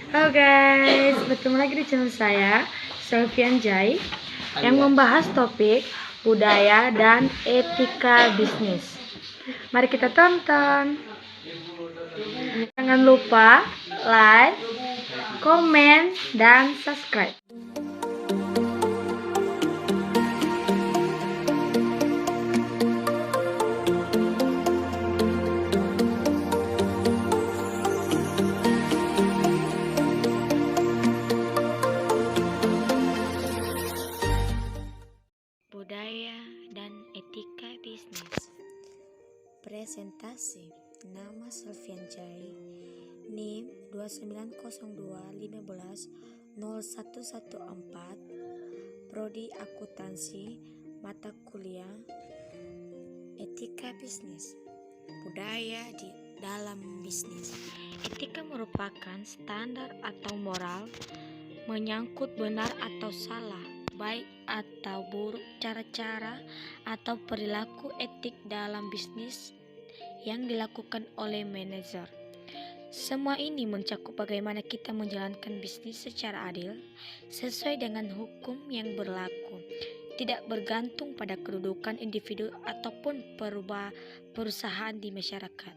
Halo guys, bertemu lagi di channel saya, Selvian Jai, yang membahas topik budaya dan etika bisnis. Mari kita tonton. Jangan lupa like, komen, dan subscribe. Budaya dan etika bisnis. Presentasi. Nama Selvian Jai, NIM 2902150114, Prodi Akuntansi, mata kuliah Etika Bisnis. Budaya di dalam bisnis. Etika merupakan standar atau moral menyangkut benar atau salah, baik atau buruk cara-cara atau perilaku etik dalam bisnis yang dilakukan oleh manajer. Semua ini mencakup bagaimana kita menjalankan bisnis secara adil, sesuai dengan hukum yang berlaku, tidak bergantung pada kedudukan individu ataupun perusahaan di masyarakat.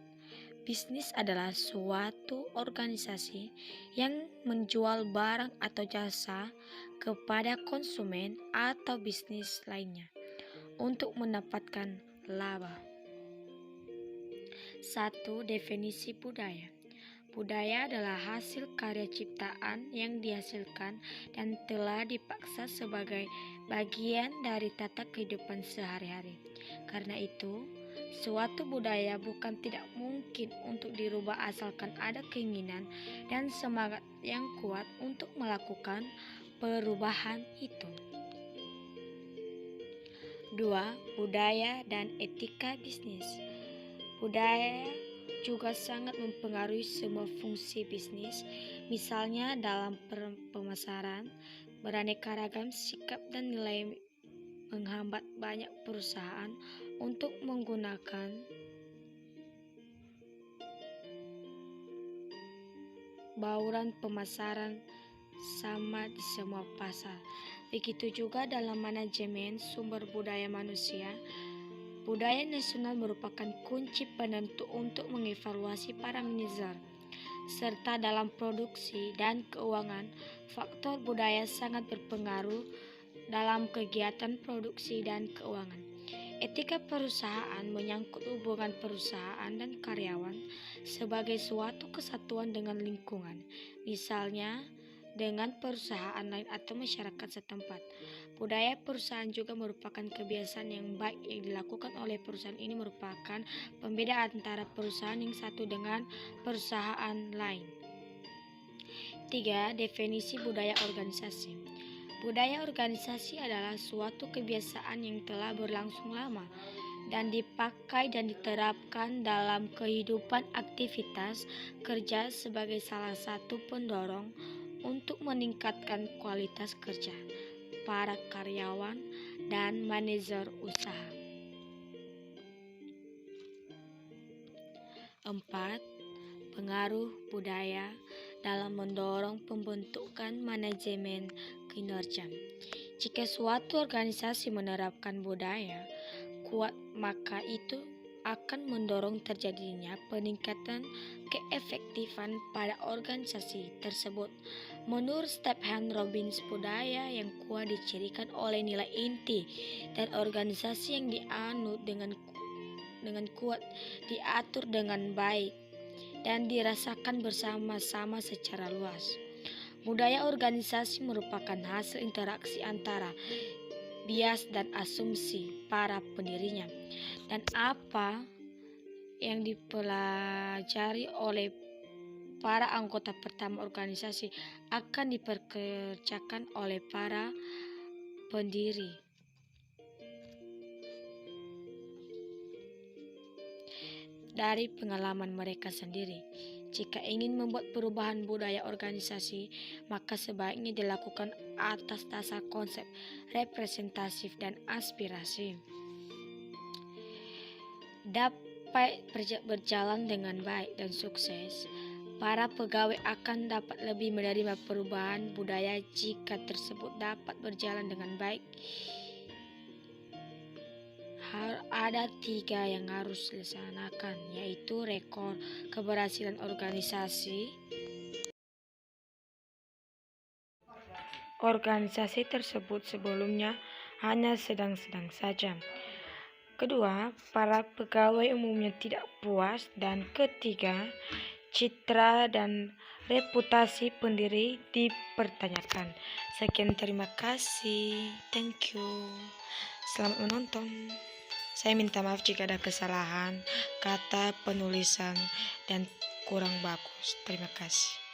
Bisnis adalah suatu organisasi yang menjual barang atau jasa kepada konsumen atau bisnis lainnya untuk mendapatkan laba. 1. Definisi budaya. Budaya adalah hasil karya ciptaan yang dihasilkan dan telah dipaksa sebagai bagian dari tata kehidupan sehari-hari. Karena itu, suatu budaya bukan tidak mungkin untuk dirubah asalkan ada keinginan dan semangat yang kuat untuk melakukan perubahan itu. 2. Budaya dan etika bisnis. Budaya juga sangat mempengaruhi semua fungsi bisnis, misalnya dalam pemasaran, beraneka ragam sikap dan nilai menghambat banyak perusahaan untuk menggunakan bauran pemasaran sama di semua pasar. Begitu juga dalam manajemen sumber budaya manusia. Budaya nasional merupakan kunci penentu untuk mengevaluasi para manajer, serta dalam produksi dan keuangan, faktor budaya sangat berpengaruh dalam kegiatan produksi dan keuangan. Etika perusahaan menyangkut hubungan perusahaan dan karyawan sebagai suatu kesatuan dengan lingkungan, misalnya dengan perusahaan lain atau masyarakat setempat. Budaya perusahaan juga merupakan kebiasaan yang baik yang dilakukan oleh perusahaan ini, merupakan pembeda antara perusahaan yang satu dengan perusahaan lain. 3. Definisi budaya organisasi. Budaya organisasi adalah suatu kebiasaan yang telah berlangsung lama dan dipakai dan diterapkan dalam kehidupan aktivitas kerja sebagai salah satu pendorong untuk meningkatkan kualitas kerja para karyawan dan manajer usaha. 4. Pengaruh budaya dalam mendorong pembentukan manajemen kinerja. Jika suatu organisasi menerapkan budaya kuat, maka itu akan mendorong terjadinya peningkatan keefektifan pada organisasi tersebut. Menurut Stephen Robbins, budaya yang kuat dicirikan oleh nilai inti dan organisasi yang dianut dengan kuat, diatur dengan baik, dan dirasakan bersama-sama secara luas. Budaya organisasi merupakan hasil interaksi antara bias dan asumsi para pendirinya, dan apa yang dipelajari oleh para anggota pertama organisasi akan dipekerjakan oleh para pendiri. Dari pengalaman mereka sendiri, jika ingin membuat perubahan budaya organisasi, maka sebaiknya dilakukan atas dasar konsep representatif dan aspirasi. Dapat berjalan dengan baik dan sukses, Para pegawai akan dapat lebih menerima perubahan budaya jika tersebut dapat berjalan dengan baik. Ada 3 yang harus dilaksanakan, yaitu rekor keberhasilan organisasi. Organisasi tersebut sebelumnya hanya sedang-sedang saja. Kedua, para pegawai umumnya tidak puas. Dan ketiga, citra dan reputasi pendiri dipertanyakan. Sekian, terima kasih. Thank you. Selamat menonton. Saya minta maaf jika ada kesalahan kata, penulisan, dan kurang bagus. Terima kasih.